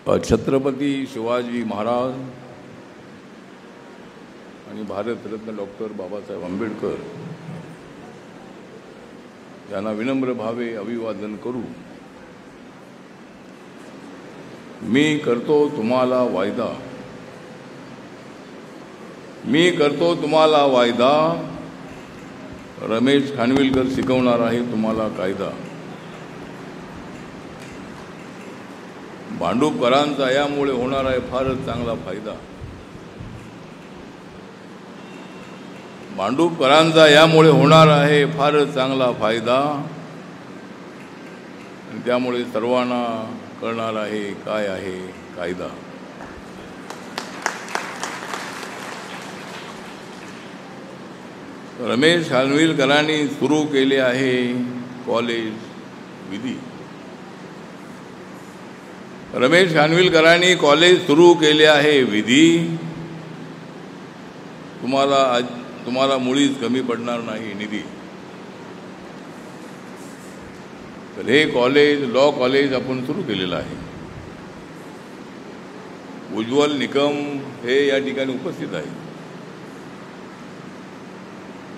छत्रपती शिवाजी महाराज आणि भारतरत्न डॉक्टर बाबासाहेब आंबेडकर यांना विनम्र भावे अभिवादन करू। मी करतो तुम्हाला वायदा, मी करतो तुम्हाला वायदा, रमेश खानविलकर शिकवणार आहे तुम्हाला कायदा। भांडूपकरांचा यामुळे होणार आहे फारच चांगला फायदा, भांडूपकरांचा यामुळे होणार आहे फारच चांगला फायदा, आणि त्यामुळे सर्वांना कळणार आहे काय आहे कायदा। रमेश खानविलकरांनी सुरू केले आहे कॉलेज विधी, रमेश खानविलकरांनी कॉलेज सुरू केले आहे विधी, तुम्हाला मुळीच कमी पडणार नाही निधी। तर हे कॉलेज लॉ कॉलेज आपण सुरू केलेलं आहे। उज्ज्वल निकम हे या ठिकाणी उपस्थित आहे।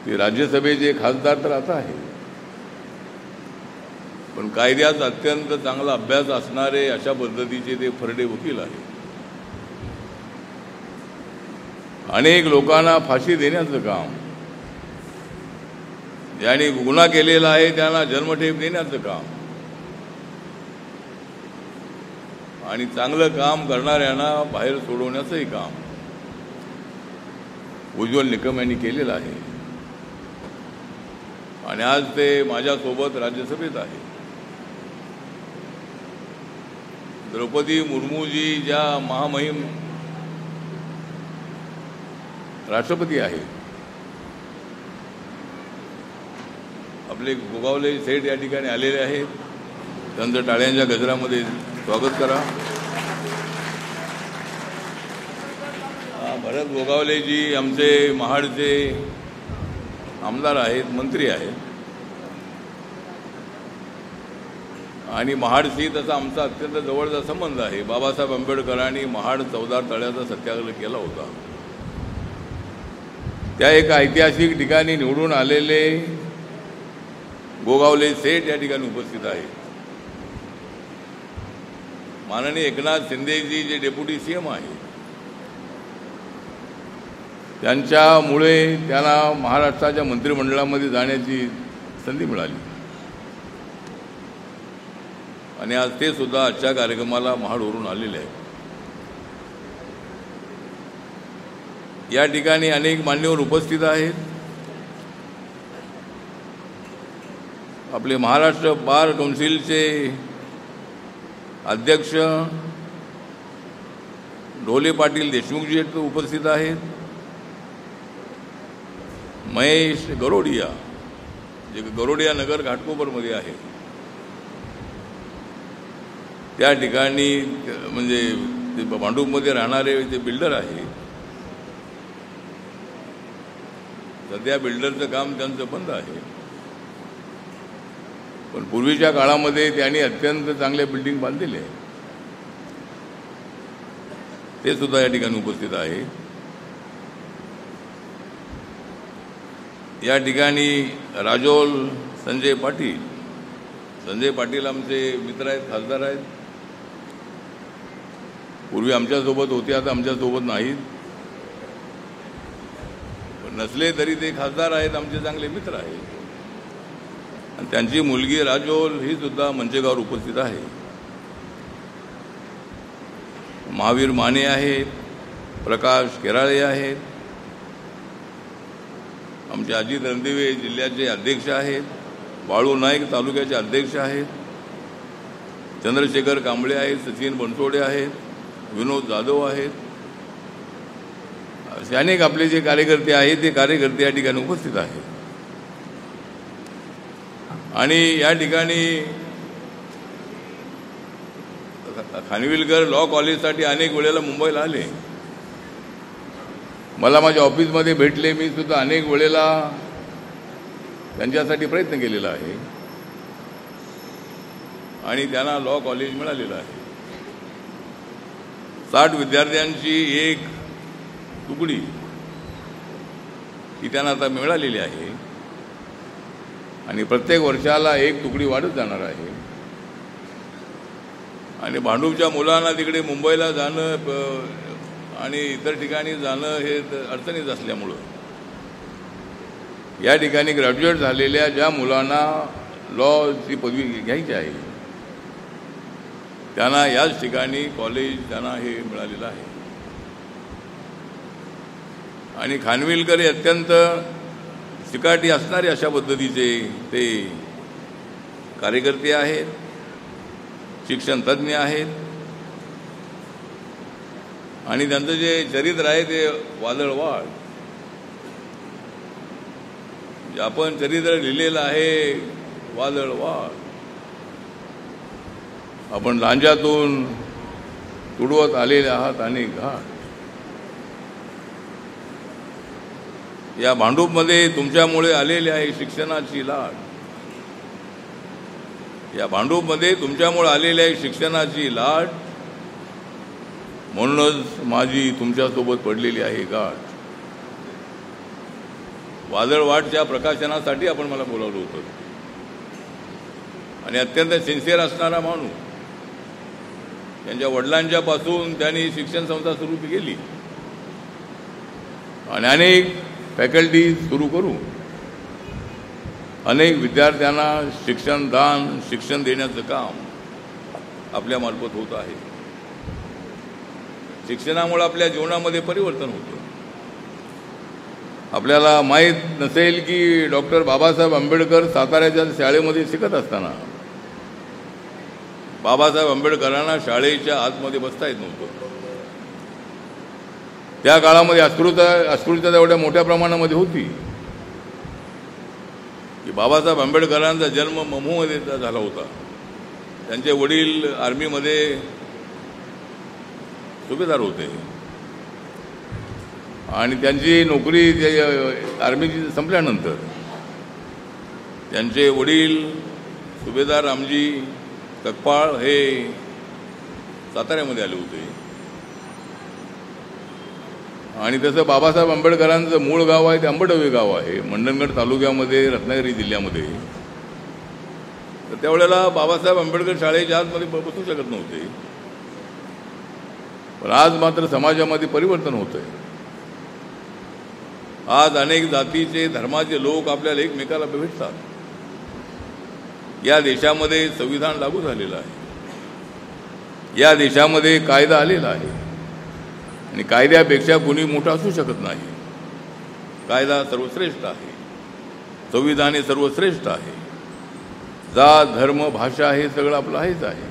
ते राज्यसभेचे खासदार तर आता आहे, पण कायद्याचा अत्यंत चांगला अभ्यास असणारे अशा पद्धतीचे ते फरडे वकील आहे। अनेक लोकांना फाशी देण्याचं काम, ज्यांनी गुन्हा केलेला आहे त्यांना जन्मठेप देण्याचं काम, आणि चांगलं काम करणाऱ्यांना बाहेर सोडवण्याचंही काम उज्ज्वल निकम यांनी केलेलं आहे। आणि आज ते माझ्यासोबत राज्यसभेत आहे। द्रौपदी मुर्मूजी ज्या महामहिम राष्ट्रपती आहेत, आपले गोगावले सेठ या ठिकाणी आलेले आहेत, त्यांचं टाळ्यांच्या गजरामध्ये स्वागत करा। भरत गोगावलेजी आमचे महाडचे आमदार आहेत, मंत्री आहेत, आणि महाडशी तसा आमचा अत्यंत जवळचा संबंध आहे। बाबासाहेब आंबेडकरांनी महाड चौदार तळ्याचा सत्याग्रह केला होता। त्या एका ऐतिहासिक ठिकाणी निवडून आलेले गोगावले सेठ या ठिकाणी उपस्थित आहेत। माननीय एकनाथ शिंदेजी जे डेप्युटी सीएम आहेत, त्यांच्यामुळे त्यांना महाराष्ट्राच्या मंत्रिमंडळामध्ये जाण्याची संधी मिळाली, आणि आज ते सुद्धा आजच्या कार्यक्रमाला महाडवरून आलेले आहेत। या ठिकाणी अनेक मान्यवर उपस्थित आहेत। आपले महाराष्ट्र बार कौन्सिलचे अध्यक्ष ढोले पाटील देशमुखजी उपस्थित आहेत। महेश गरोडिया, जे गरोडिया नगर घाटकोपरमध्ये आहे, त्या ठिकाणी म्हणजे ते भांडूपमध्ये राहणारे ते बिल्डर आहे। सध्या बिल्डरचं काम त्यांचं बंद आहे, पण पूर्वीच्या काळामध्ये त्यांनी अत्यंत चांगल्या बिल्डिंग बांधलेले आहे, ते सुद्धा या ठिकाणी उपस्थित आहे। या ठिकाणी राजोल संजय पाटील आमचे मित्र आहेत, खासदार आहेत, पूर्वी आमच्यासोबत होते, आता आमच्यासोबत नाहीत, पण नसले तरी ते खासदार आहेत, आमचे चांगले मित्र आहेत। आणि त्यांची मुलगी राजोल ही सुद्धा मंचेगावर उपस्थित आहे। महावीर माने आहेत, प्रकाश केराळे आहेत, आमचे अजित रणदिवे जिल्ह्याचे अध्यक्ष आहेत, बाळू नाईक तालुक्याचे अध्यक्ष आहेत, चंद्रशेखर कांबळे आहेत, सचिन बनसोडे आहेत, विनोद जाधव आहेत, असे अनेक आपले जे कार्यकर्ते आहेत ते कार्यकर्ते या ठिकाणी उपस्थित आहेत। आणि या ठिकाणी खानविलकर लॉ कॉलेजसाठी अनेक वेळेला मुंबईला आले, मला माझ्या ऑफिसमध्ये भेटले, मी सुद्धा अनेक वेळेला त्यांच्यासाठी प्रयत्न केलेला आहे, आणि त्यांना लॉ कॉलेज मिळालेलं आहे। 60 विद्यार्थ्यांची एक तुकडी ही त्यांना आता मिळालेली आहे आणि प्रत्येक वर्षाला एक तुकडी वाढत जाणार आहे. आणि भांडूपच्या मुलांना तिकडे मुंबईला जाणं आणि इतर ठिकाणी जाणं हे अडचणीत असल्यामुळं या ठिकाणी ग्रॅज्युएट झालेल्या ज्या मुलांना लॉची पदवी घ्यायची आहे त्यांना याच ठिकाणी कॉलेज त्यांना हे मिळालेलं आहे. आणि खानविलकर हे अत्यंत चिकाटी असणारे अशा पद्धतीचे ते कार्यकर्ते आहेत, शिक्षण तज्ज्ञ आहेत आणि त्यांचं जे चरित्र आहे ते वादळवाढ. आपण चरित्र लिहिलेलं आहे वादळवाढ. आपण लांजातून तुडवत आलेले आहात अनेक घाट. या भांडूपमध्ये तुमच्यामुळे आलेली आहे शिक्षणाची लाट. या भांडूपमध्ये तुमच्यामुळे आलेली आहे शिक्षणाची लाट. म्हणूनच माझी तुमच्यासोबत पडलेली आहे गाठ. वादळवाढच्या प्रकाशनासाठी आपण मला बोलावलं होतं आणि अत्यंत सिन्सिअर असणारा माणूस. त्यांच्या वडिलांच्या पासून त्यांनी शिक्षण संस्था सुरू केली आणि अनेक फॅकल्टी सुरू करू अनेक विद्यार्थ्यांना शिक्षणदान शिक्षण देण्याचं काम आपल्यामार्फत होत आहे. शिक्षणामुळे आपल्या जीवनामध्ये परिवर्तन होतं. आपल्याला माहीत नसेल की डॉक्टर बाबासाहेब आंबेडकर साताऱ्याच्या शाळेमध्ये शिकत असताना बाबासाहेब आंबेडकरांना शाळेच्या आतमध्ये बसता येत नव्हतं. त्या काळामध्ये अस्पृश्यता एवढ्या मोठ्या प्रमाणामध्ये होती की बाबासाहेब आंबेडकरांचा जन्म ममूमध्ये झाला होता. त्यांचे वडील आर्मीमध्ये सुभेदार होते आणि त्यांची नोकरी आर्मीची संपल्यानंतर त्यांचे वडील सुभेदार रामजी सकपाळ हे साताऱ्यामध्ये आले होते. आणि तसं बाबासाहेब आंबेडकरांचं मूळ गाव आहे ते अंबडवे गाव आहे, मंडणगड तालुक्यामध्ये, रत्नागिरी जिल्ह्यामध्ये. तर त्यावेळेला बाबासाहेब आंबेडकर शाळेच्या आतमध्ये बसू शकत नव्हते. पण आज मात्र समाजामध्ये परिवर्तन होत आहे. आज अनेक जातीचे धर्माचे लोक आपल्याला एकमेकाला भेटतात. या देशामध्ये संविधान लागू झालेलं आहे. या देशामध्ये कायदा आलेला आहे आणि कायद्यापेक्षा कुणी मोठा असू शकत नाही. कायदा सर्वश्रेष्ठ आहे, संविधान हे सर्वश्रेष्ठ आहे. जात धर्म भाषा हे सगळं आपलं आहेच आहे.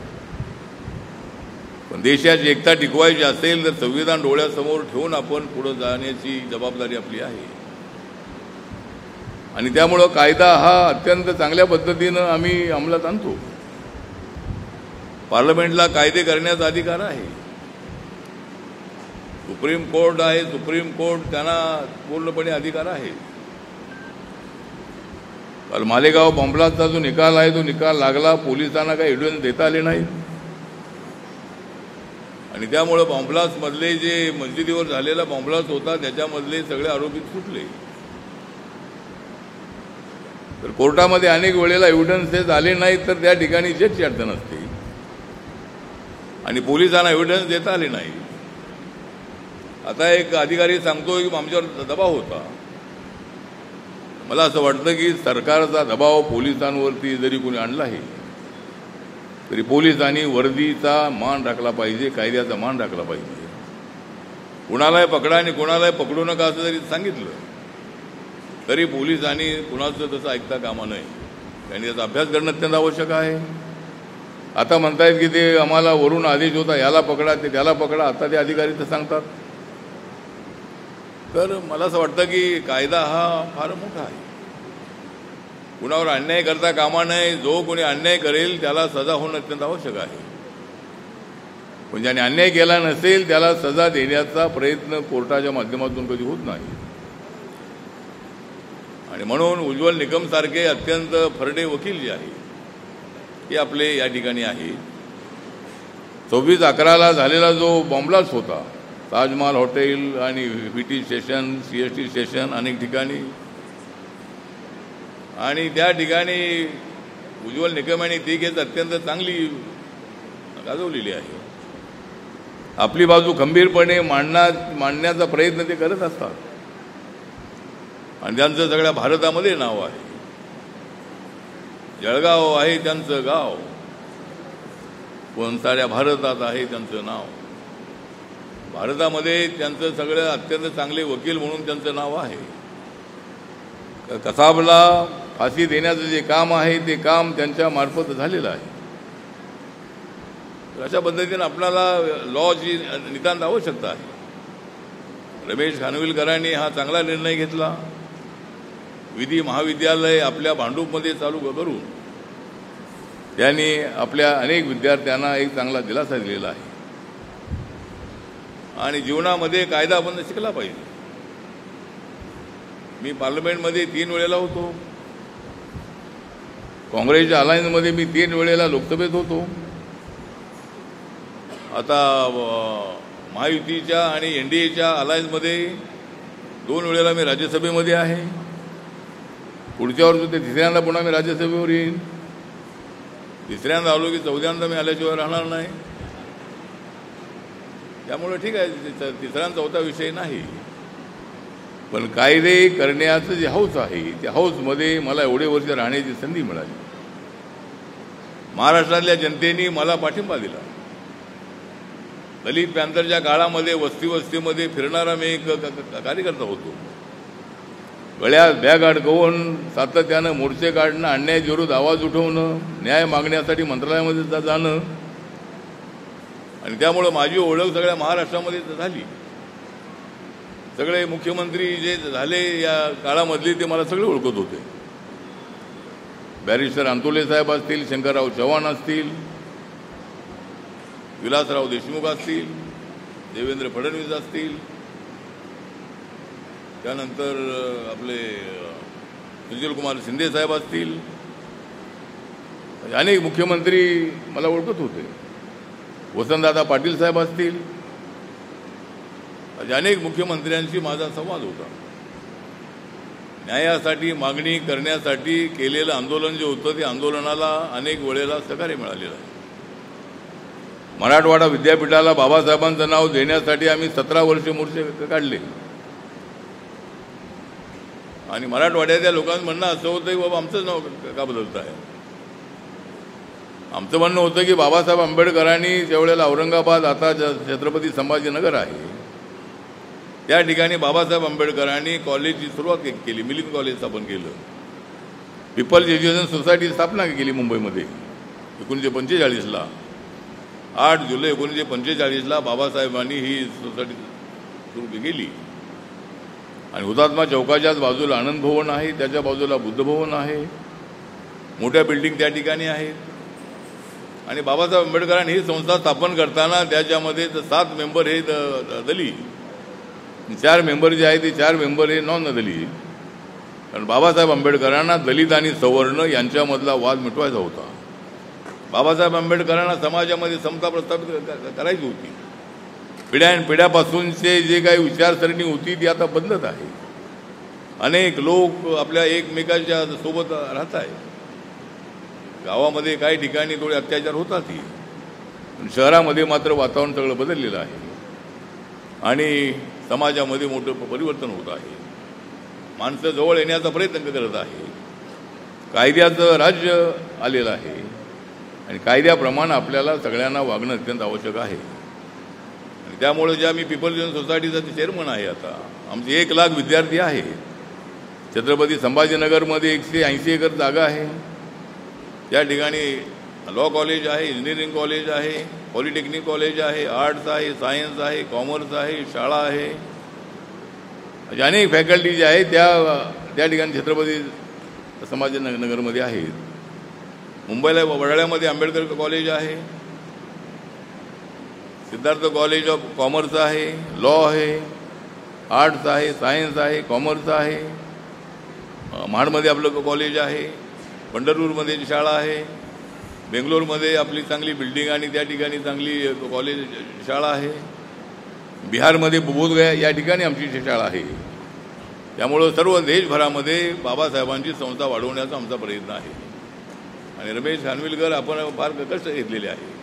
पण देशाची एकता टिकवायची असेल तर संविधान डोळ्यासमोर ठेवून आपण पुढे जाण्याची जबाबदारी आपली आहे. आणि त्यामुळं कायदा हा अत्यंत चांगल्या पद्धतीनं आम्ही अंमलात आणतो. पार्लमेंटला कायदे करण्याचा अधिकार आहे. सुप्रीम कोर्ट आहे, सुप्रीम कोर्ट त्यांना पूर्णपणे अधिकार आहे. काल मालेगाव बॉम्बलाचा जो निकाल आहे तो निकाल लागला, पोलिसांना काही एव्हिडन्स देता आले नाही आणि त्यामुळे बॉम्बलासमधले जे मस्जिदीवर झालेला बॉम्बलास होता त्याच्यामधले सगळे आरोपी सुटले. तर कोर्टामध्ये अनेक वेळेला एव्हिडन्सेस आले नाहीत तर त्या ठिकाणी जेची अडचण असते आणि पोलिसांना एव्हिडन्स देता आले नाही. आता एक अधिकारी सांगतोय की आमच्यावर दबाव होता. मला असं वाटतं की सरकारचा दबाव पोलिसांवरती जरी कोणी आणलाही तरी पोलिसांनी वर्दीचा मान राखला पाहिजे, कायद्याचा मान राखला पाहिजे. कुणालाही पकडा आणि कुणालाही पकडू नका असं जरी सांगितलं तरी पोलिसांनी कुणाचं तसं ऐकता कामा नये. त्यांनी त्याचा अभ्यास करणं अत्यंत आवश्यक आहे. आता म्हणतायत की ते आम्हाला वरून आदेश होता याला पकडा ते त्याला पकडा, आता ते अधिकारी तर सांगतात. तर मला असं वाटतं की कायदा हा फार मोठा आहे. कुणावर अन्याय करता कामा नये. जो कोणी अन्याय करेल त्याला सजा होणं अत्यंत आवश्यक आहे. पण ज्याने अन्याय केला नसेल त्याला सजा देण्याचा प्रयत्न कोर्टाच्या माध्यमातून कधी होत नाही. आणि म्हणून उज्ज्वल निकमसारखे अत्यंत फरडे वकील जे आहे हे आपले या ठिकाणी आहे 26/11 झालेला जो बॉम्बलास्ट होता, ताजमहाल हॉटेल आणि VT स्टेशन, CST स्टेशन अनेक ठिकाणी, आणि त्या ठिकाणी उज्ज्वल निकम यांनी ती केस अत्यंत चांगली गाजवलेली आहे. आपली बाजू खंबीरपणे मांडण्याचा प्रयत्न ते करत असतात आणि त्यांचं सगळ्या भारतामध्ये नाव आहे. जळगाव आहे त्यांचं गाव, पण साऱ्या भारतात आहे त्यांचं नाव. भारतामध्ये त्यांचं सगळं अत्यंत चांगले वकील म्हणून त्यांचं नाव आहे. कसाबला फाशी देण्याचं जे काम आहे ते काम त्यांच्या मार्फत झालेलं आहे. अशा पद्धतीने आपल्याला लॉची नितांत आवश्यकता आहे. रमेश खानविलकरांनी हा चांगला निर्णय घेतला. विधी महाविद्यालय आपल्या भांडूपमध्ये चालू करून त्यांनी आपल्या अनेक विद्यार्थ्यांना एक चांगला दिलासा दिलेला आहे. आणि जीवनामध्ये कायदा आपण शिकला पाहिजे. मी पार्लमेंटमध्ये 3 वेळेला होतो. काँग्रेसच्या अलायन्समध्ये मी 3 वेळेला लोकसभेत होतो. आता महायुतीच्या आणि NDAच्या अलायन्समध्ये 2 वेळेला मी राज्यसभेमध्ये आहे. पुढच्या वर्षी ते 3ऱ्यांदा पुन्हा मी राज्यसभेवर येईन. 3ऱ्यांदा आलो की 4थ्यांदा मी आल्याशिवाय राहणार नाही. त्यामुळे ठीक आहे, 3रा आणि 4था विषय नाही. पण कायदे करण्याचं जे हौस आहे त्या हौसमध्ये मला एवढे वर्ष राहण्याची संधी मिळाली. महाराष्ट्रातल्या जनतेने मला पाठिंबा दिला. दलित पॅंथरच्या काळामध्ये वस्तीमध्ये फिरणारा मी एक कार्यकर्ता होतो. गळ्यात बॅग अडकवून सातत्यानं मोर्चे काढणं, अन्यायाविरोधात आवाज उठवणं, न्याय मागण्यासाठी मंत्रालयामध्ये जाणं, आणि त्यामुळं माझी ओळख सगळ्या महाराष्ट्रामध्ये झाली. सगळे मुख्यमंत्री जे झाले या काळामधले ते मला सगळे ओळखत होते. बॅरिस्टर अंतोले साहेब असतील, शंकरराव चव्हाण असतील, विलासराव देशमुख असतील, देवेंद्र फडणवीस असतील, त्यानंतर आपले सुशीलकुमार शिंदे साहेब असतील, अनेक मुख्यमंत्री मला ओळखत होते. वसंतदादा पाटील साहेब असतील, अनेक मुख्यमंत्र्यांशी माझा संवाद होता. न्यायासाठी मागणी करण्यासाठी केलेलं आंदोलन जे होतं ते आंदोलनाला अनेक वेळेला सहकार्य मिळालेलं आहे. मराठवाडा विद्यापीठाला बाबासाहेबांचं नाव देण्यासाठी आम्ही 17 वर्षे मोर्चे काढले. आणि मराठवाड्याच्या लोकांचं म्हणणं असं होतं की बाबा आमचं नाव का बदलत आहे. आमचं म्हणणं होतं की बाबासाहेब आंबेडकरांनी ज्यावेळेला औरंगाबाद आता छत्रपती संभाजीनगर आहे त्या ठिकाणी बाबासाहेब आंबेडकरांनी कॉलेजची सुरुवात केली, मिलिंद कॉलेज स्थापन केलं. पीपल्स एज्युकेशन सोसायटी स्थापना केली मुंबईमध्ये 1945ला. 8 जुलै 1945ला बाबासाहेबांनी ही सोसायटी सुरू केली. आणि हुतात्मा चौकाच्याच बाजूला आनंद भवन आहे, त्याच्या बाजूला बुद्ध भवन आहे, मोठ्या बिल्डिंग त्या ठिकाणी आहेत. आणि बाबासाहेब आंबेडकरांनी ही संस्था स्थापन करताना त्याच्यामध्ये 7 मेंबर हे दलित, 4 मेंबर जे आहे ते 4 मेंबर हे नॉन दलित. कारण बाबासाहेब आंबेडकरांना दलित आणि सवर्ण यांच्यामधला वाद मिटवायचा होता. बाबासाहेब आंबेडकरांना समाजामध्ये समता प्रस्थापित करायची होती. पिढ्यानपिढ्यापासूनचे जे काही विचारसरणी होती ती आता बदलत आहे. अनेक लोक आपल्या एकमेकांच्या सोबत राहत आहेत. गावामध्ये काही ठिकाणी थोडे अत्याचार होतातही, पण शहरामध्ये मात्र वातावरण सगळं बदललेलं आहे आणि समाजामध्ये मोठं परिवर्तन होत आहे. माणसं जवळ येण्याचा प्रयत्न करत आहे. कायद्याचं राज्य आलेलं आहे आणि कायद्याप्रमाणे आपल्याला सगळ्यांना वागणं अत्यंत आवश्यक आहे. आणि त्यामुळे ज्या मी पीपल्स एज्युकेशन सोसायटीचा चेअरमन आहे. आता आमचे 1 लाख विद्यार्थी आहे. छत्रपती संभाजीनगरमध्ये 180 एकर जागा आहे. त्या ठिकाणी लॉ कॉलेज आहे, इंजिनिअरिंग कॉलेज आहे, पॉलिटेक्निक कॉलेज आहे, आर्ट्स आहे, सायन्स आहे, कॉमर्स आहे, शाळा आहे. अनेक फॅकल्टी ज्या आहेत त्या ठिकाणी छत्रपती संभाजीनगरमध्ये आहेत. मुंबईला वडाळ्यामध्ये आंबेडकर कॉलेज आहे, सिद्धार्थ कॉलेज ऑफ कॉमर्स आहे, लॉ आहे, आर्ट्स आहे, सायन्स आहे, कॉमर्स आहे. महाडमध्ये आपलं कॉलेज आहे, पंढरपूरमध्ये शाळा आहे. बेंगलोरमध्ये आपली चांगली बिल्डिंग आणि त्या ठिकाणी चांगली कॉलेज शाळा आहे. बिहारमध्ये बोधगया या ठिकाणी आमची शाळा आहे. त्यामुळं सर्व देशभरामध्ये बाबासाहेबांची संस्था वाढवण्याचा आमचा प्रयत्न आहे. आणि रमेश खानविलकर आपण फार कष्ट घेतलेले आहे.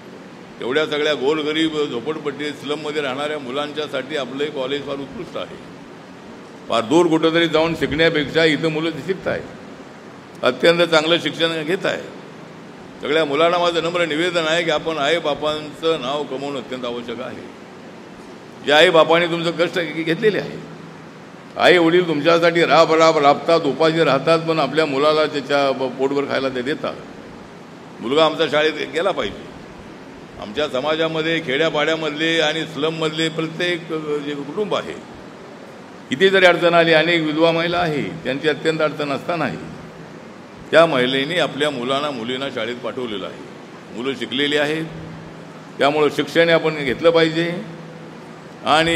तेवढ्या सगळ्या गोरगरीब झोपडपट्टी स्लममध्ये राहणाऱ्या मुलांच्यासाठी आपलं कॉलेज फार उत्कृष्ट आहे. फार दूर कुठंतरी जाऊन शिकण्यापेक्षा इथं मुलं शिकत आहेत, अत्यंत चांगलं शिक्षण घेत आहे. सगळ्या मुलांना माझं नम्र निवेदन आहे की आपण आईबापांचं नाव कमवणं अत्यंत आवश्यक आहे. ज्या आईबापांनी तुमचं कष्ट घेतलेले आहे. आई वडील तुमच्यासाठी राबतात, उपाशी राहतात, पण आपल्या मुलाला त्याच्या पोटभर खायला ते देतात. मुलगा आमचा शाळेत गेला पाहिजे. आमच्या समाजामध्ये खेड्यापाड्यामधले आणि स्लममधले प्रत्येक जे कुटुंब आहे, किती जरी अडचण आली, अनेक विधवा महिला आहे, त्यांची अत्यंत अडचण असतानाही त्या महिलेने आपल्या मुलींना शाळेत पाठवलेलं आहे. मुलं शिकलेली आहेत. त्यामुळं शिक्षण आपण घेतलं पाहिजे. आणि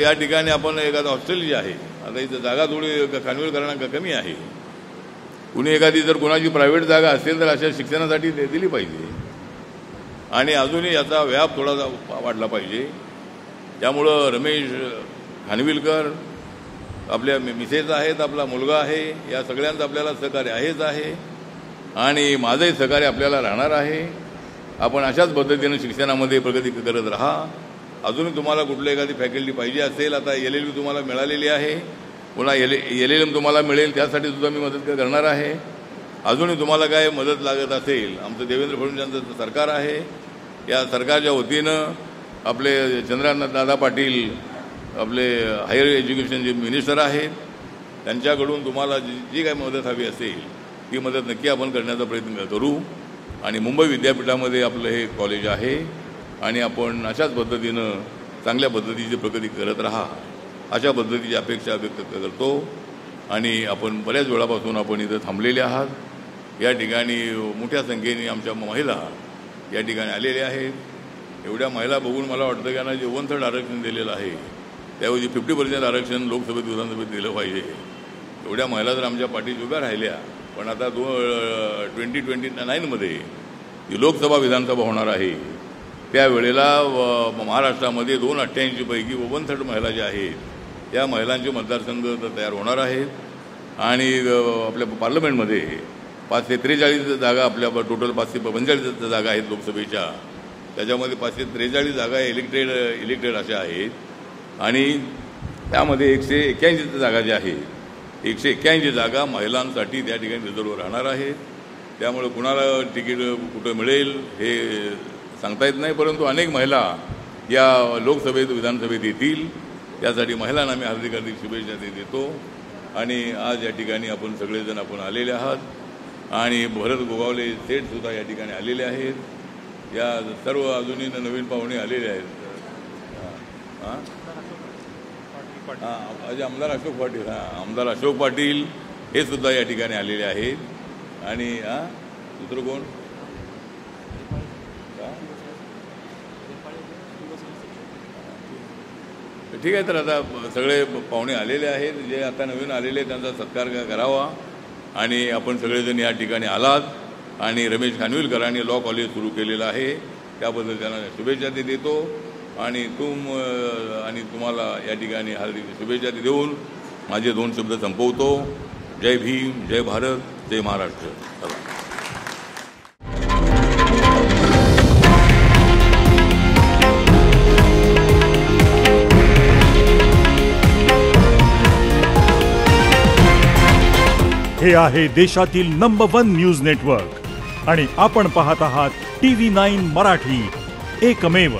या ठिकाणी आपण एखादं हॉस्टेल जे आहे, आता इथं जागा थोडी खानविलकरांना कमी आहे. कुणी एखादी जर कोणाची प्रायव्हेट जागा असेल तर अशा शिक्षणासाठी दिली पाहिजे. आणि अजूनही याचा व्याप थोडासा वाढला पाहिजे. त्यामुळं रमेश खानविलकर आपल्या मिसेस आहेत, आपला मुलगा आहे, या सगळ्यांचं आपल्याला सहकार्य आहेच आहे. आणि माझंही सहकार्य आपल्याला राहणार आहे. आपण अशाच पद्धतीनं शिक्षणामध्ये प्रगती करत राहा. अजूनही तुम्हाला कुठलं एखादी फॅकल्टी पाहिजे असेल, आता LLB तुम्हाला मिळालेली आहे, पुन्हा LLM तुम्हाला मिळेल, त्यासाठी सुद्धा मी मदत करणार आहे. अजूनही तुम्हाला काय मदत लागत असेल, आमचं देवेंद्र फडणवीस यांचं सरकार आहे. या सरकारच्या वतीनं आपले चंद्रकांत दादा पाटील आपले हायर एज्युकेशन जे मिनिस्टर आहेत, त्यांच्याकडून तुम्हाला जी काही मदत हवी असेल ती मदत नक्की आपण करण्याचा प्रयत्न करू. आणि मुंबई विद्यापीठामध्ये आपलं हे कॉलेज आहे आणि आपण अशाच पद्धतीनं चांगल्या पद्धतीची प्रगती करत राहा, अशा पद्धतीची अपेक्षा व्यक्त करतो. आणि आपण बऱ्याच वेळापासून आपण इथं थांबलेले आहात. या ठिकाणी मोठ्या संख्येने आमच्या महिला या ठिकाणी आलेल्या आहेत. एवढ्या महिला बघून मला वाटतं की यांना जे 1/3 आरक्षण दिलेलं आहे त्याऐवजी 50% आरक्षण लोकसभेत विधानसभेत दिलं पाहिजे. एवढ्या महिला जर आमच्या पाठीशी उभ्या राहिल्या, पण आता 2029मध्ये जी लोकसभा विधानसभा होणार आहे त्यावेळेला महाराष्ट्रामध्ये 288 पैकी 1/3 महिला ज्या आहेत त्या महिलांचे मतदारसंघ तयार होणार आहेत. आणि आपल्या पार्लमेंटमध्ये 543 जागा, आपल्या टोटल 545 जागा आहेत लोकसभेच्या, त्याच्यामध्ये 543 जागा इलेक्टेड अशा आहेत. आणि त्यामध्ये 181 जागा ज्या आहेत, 181 जागा महिलांसाठी त्या ठिकाणी रिझर्व्ह राहणार आहेत. त्यामुळे कुणाला तिकीट कुठं मिळेल हे सांगता येत नाही, परंतु अनेक महिला या लोकसभेत विधानसभेत येतील. त्यासाठी महिलांना मी हार्दिक शुभेच्छा देतो. आणि आज या ठिकाणी आपण सगळेजण आपण आलेले आहात. आणि भरत गोगावले सेठसुद्धा या ठिकाणी आलेले आहेत. या सर्व अजूनही नवीन पाहुणे आलेले आहेत. आमदार अशोक पाटील, आमदार अशोक पाटील हे सुद्धा या ठिकाणी आलेले आहेत. आणि दुसरं कोण, ठीक आहे. तर आता सगळे पाहुणे आलेले आहेत, जे आता नवीन आलेले त्यांचा सत्कार करावा. आणि आपण सगळेजण या ठिकाणी आलात. आणि रमेश खानविलकरांनी लॉ कॉलेज सुरू केलेलं आहे, त्याबद्दल त्यांना शुभेच्छा देतो. आणि तुम्हाला या ठिकाणी हार्दिक शुभेच्छा देऊन माझे 2 शब्द संपवतो. जय भीम, जय भारत, जय महाराष्ट्र. हे आहे देशातील नंबर 1 न्यूज नेटवर्क आणि आपण पाहत आहात TV9 मराठी, एकमेव.